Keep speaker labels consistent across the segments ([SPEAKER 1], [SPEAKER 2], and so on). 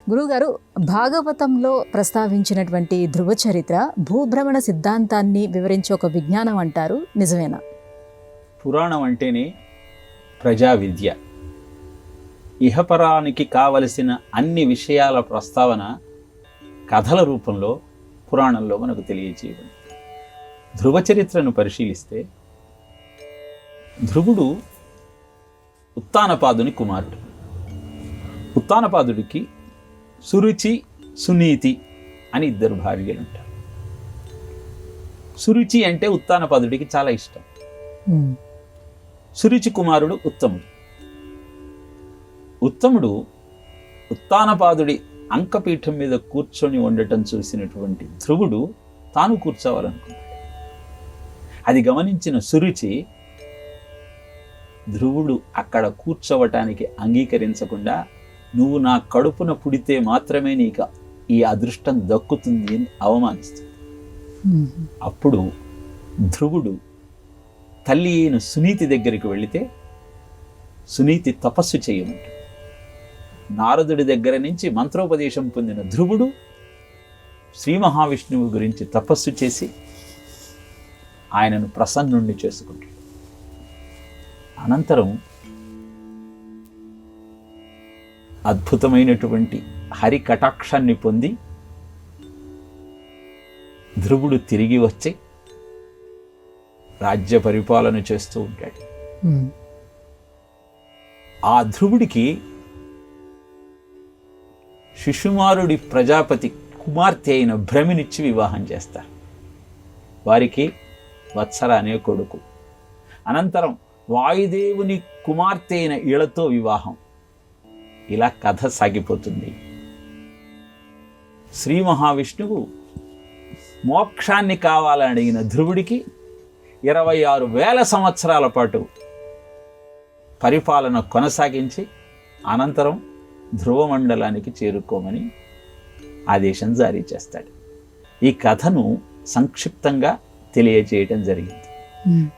[SPEAKER 1] గురువుగారు, భాగవతంలో ప్రస్తావించినటువంటి ధ్రువ చరిత్ర భూభ్రమణ సిద్ధాంతాన్ని వివరించే ఒక విజ్ఞానం అంటారు, నిజమేనా?
[SPEAKER 2] పురాణం అంటేనే ప్రజా విద్య. ఇహపరానికి కావలసిన అన్ని విషయాల ప్రస్తావన కథల రూపంలో పురాణంలో మనకు తెలియజేయబడింది. ధ్రువ చరిత్రను పరిశీలిస్తే ధ్రువుడు ఉత్తానపాదుని కుమారుడు. ఉత్తానపాదుడికి సురుచి, సునీతి అని ఇద్దరు భార్యలు ఉంటారు. సురుచి అంటే ఉత్తానపాదుడికి చాలా ఇష్టం. సురుచి కుమారుడు ఉత్తముడు. ఉత్తముడు ఉత్తానపాదుడి అంకపీఠం మీద కూర్చొని ఉండటం చూసినటువంటి ధ్రువుడు తాను కూర్చోవాలనుకున్నాడు. అది గమనించిన సురుచి ధ్రువుడు అక్కడ కూర్చోవటానికి అంగీకరించకుండా, నువ్వు నా కడుపున పుడితే మాత్రమే నీకు ఈ అదృష్టం దక్కుతుంది అని అవమానిస్తుంది. అప్పుడు ధ్రువుడు తల్లి అయిన సునీతి దగ్గరికి వెళితే సునీతి తపస్సు చేయమంటాడు. నారదుడి దగ్గర నుంచి మంత్రోపదేశం పొందిన ధ్రువుడు శ్రీ మహావిష్ణువు గురించి తపస్సు చేసి ఆయనను ప్రసన్నుణ్ణి చేసుకుంటాడు. అనంతరం అద్భుతమైనటువంటి హరి కటాక్షాన్ని పొంది ధ్రువుడు తిరిగి వచ్చి రాజ్య పరిపాలన చేస్తూ ఉంటాడు. ఆ ధ్రువుడికి శిశుమారుడి ప్రజాపతి కుమార్తె అయిన భ్రమినిచ్చి వివాహం చేస్తారు. వారికి వత్సర అనే కొడుకు. అనంతరం వాయుదేవుని కుమార్తె అయిన ఇళతో వివాహం. ఇలా కథ సాగిపోతుంది. శ్రీ మహావిష్ణువు మోక్షాన్ని కావాలని అడిగిన ధ్రువుడికి 26,000 సంవత్సరాల పాటు పరిపాలన కొనసాగించి అనంతరం ధ్రువమండలానికి చేరుకోమని ఆదేశం జారీ చేస్తాడు. ఈ కథను సంక్షిప్తంగా తెలియజేయటం జరిగింది.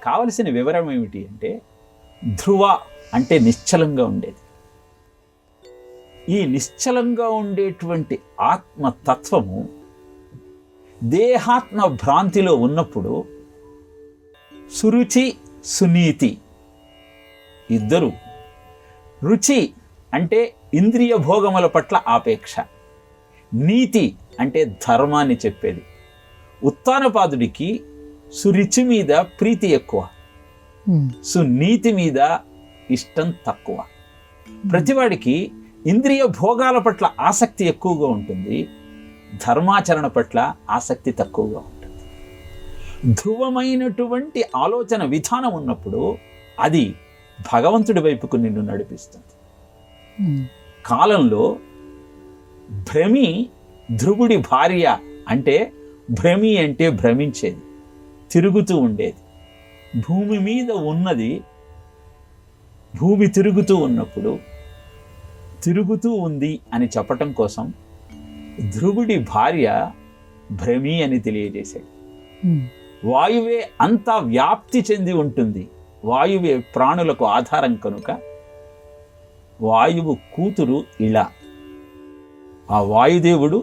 [SPEAKER 2] కావలసిన వివరం ఏమిటి అంటే, ధ్రువ అంటే నిశ్చలంగా ఉండేది. ఈ నిశ్చలంగా ఉండేటువంటి ఆత్మతత్వము దేహాత్మ భ్రాంతిలో ఉన్నప్పుడు సురుచి, సునీతి ఇద్దరు, రుచి అంటే ఇంద్రియ భోగముల పట్ల ఆపేక్ష, నీతి అంటే ధర్మాన్ని చెప్పేది. ఉత్తానపాదుడికి సురుచి మీద ప్రీతి ఎక్కువ, సునీతి మీద ఇష్టం తక్కువ. ప్రతివాడికి ఇంద్రియ భోగాల పట్ల ఆసక్తి ఎక్కువగా ఉంటుంది, ధర్మాచరణ పట్ల ఆసక్తి తక్కువగా ఉంటుంది. ధ్రువమైనటువంటి ఆలోచన విధానం ఉన్నప్పుడు అది భగవంతుడి వైపుకు నిన్ను నడిపిస్తుంది. కాలంలో భ్రమి ధ్రువుడి భార్య అంటే, భ్రమి అంటే భ్రమించేది, తిరుగుతూ ఉండేది. భూమి మీద ఉన్నది భూమి తిరుగుతూ ఉన్నప్పుడు తిరుగుతూ ఉంది అని చెప్పటం కోసం ధ్రువుడి భార్య భ్రమి అని తెలియజేశాడు. వాయువే అంతా వ్యాప్తి చెంది ఉంటుంది, వాయువే ప్రాణులకు ఆధారం కనుక వాయువు కూతురు ఇలా. ఆ వాయుదేవుడు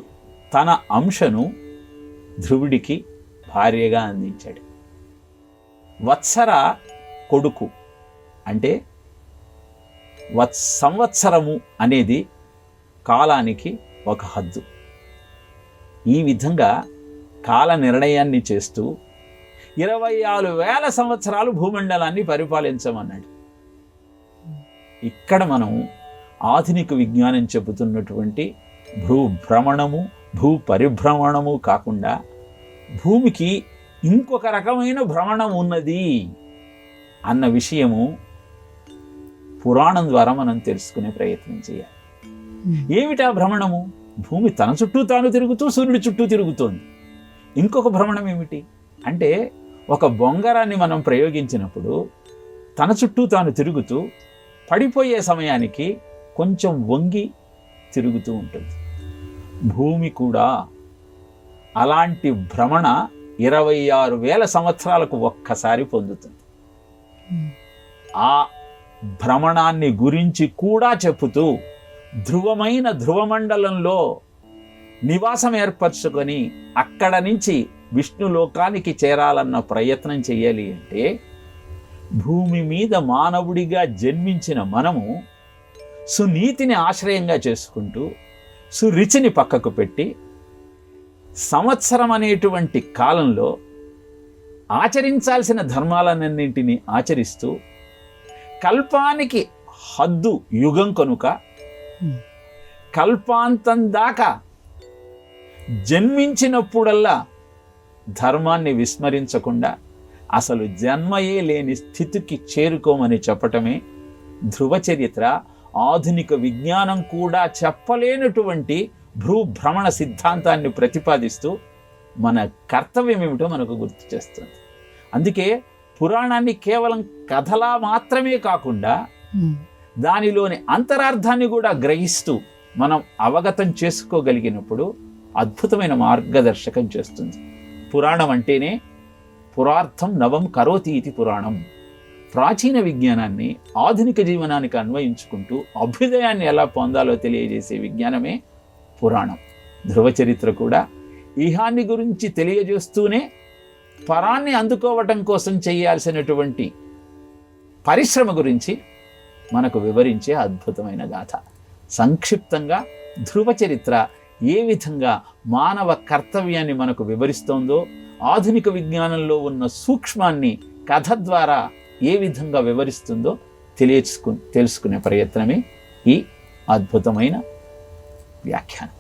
[SPEAKER 2] తన అంశను ధ్రువుడికి భార్యగా అందించాడు. వత్సర కొడుకు అంటే సంవత్సరము అనేది కాలానికి ఒక హద్దు. ఈ విధంగా కాల నిర్ణయాన్ని చేస్తూ 24,000 సంవత్సరాలు భూమండలాన్ని పరిపాలించమన్నాడు. ఇక్కడ మనం ఆధునిక విజ్ఞానం చెబుతున్నటువంటి భూభ్రమణము, భూ పరిభ్రమణము కాకుండా భూమికి ఇంకొక రకమైన భ్రమణం ఉన్నది అన్న విషయము పురాణం ద్వారా మనం తెలుసుకునే ప్రయత్నం చేయాలి. ఏమిటా భ్రమణము? భూమి తన చుట్టూ తాను తిరుగుతూ సూర్యుడి చుట్టూ తిరుగుతోంది. ఇంకొక భ్రమణం ఏమిటి అంటే, ఒక బొంగరాన్ని మనం ప్రయోగించినప్పుడు తన చుట్టూ తాను తిరుగుతూ పడిపోయే సమయానికి కొంచెం వంగి తిరుగుతూ ఉంటుంది. భూమి కూడా అలాంటి భ్రమణ 26,000 సంవత్సరాలకు ఒక్కసారి పొందుతుంది. ఆ భ్రమణాన్ని గురించి కూడా చెప్పుతూ ధ్రువమైన ధ్రువమండలంలో నివాసం ఏర్పరచుకొని అక్కడ నుంచి విష్ణులోకానికి చేరాలన్న ప్రయత్నం చేయాలి అంటే భూమి మీద మానవుడిగా జన్మించిన మనము సునీతిని ఆశ్రయంగా చేసుకుంటూ సురుచిని పక్కకు పెట్టి సంవత్సరం అనేటువంటి కాలంలో ఆచరించాల్సిన ధర్మాలన్నింటినీ ఆచరిస్తూ కల్పానికి హద్దు యుగం కనుక కల్పాంతం దాకా జన్మించినప్పుడల్లా ధర్మాన్ని విస్మరించకుండా అసలు జన్మయే లేని స్థితికి చేరుకోమని చెప్పటమే ధ్రువచరిత్ర. ఆధునిక విజ్ఞానం కూడా చెప్పలేనటువంటి భ్రమణ సిద్ధాంతాన్ని ప్రతిపాదిస్తూ మన కర్తవ్యం ఏమిటో మనకు గుర్తు చేస్తుంది. అందుకే పురాణాన్ని కేవలం కథలా మాత్రమే కాకుండా దానిలోని అంతరార్థాన్ని కూడా గ్రహిస్తూ మనం అవగతం చేసుకోగలిగినప్పుడు అద్భుతమైన మార్గదర్శకం చేస్తుంది. పురాణం అంటేనే పురార్థం నవం కరోతి ఇది పురాణం. ప్రాచీన విజ్ఞానాన్ని ఆధునిక జీవనానికి అన్వయించుకుంటూ అభ్యుదయాన్ని ఎలా పొందాలో తెలియజేసే విజ్ఞానమే పురాణం. ధ్రువచరిత్ర కూడా ఇహాన్ని గురించి తెలియజేస్తూనే పరాన్ని అందుకోవటం కోసం చేయాల్సినటువంటి పరిశ్రమ గురించి మనకు వివరించే అద్భుతమైన గాథ. సంక్షిప్తంగా ధ్రువచరిత్ర ఏ విధంగా మానవ కర్తవ్యాన్ని మనకు వివరిస్తోందో, ఆధునిక విజ్ఞానంలో ఉన్న సూక్ష్మాన్ని కథ ద్వారా ఏ విధంగా వివరిస్తుందో తెలుసుకునే ప్రయత్నమే ఈ అద్భుతమైన వ్యాఖ్యానం.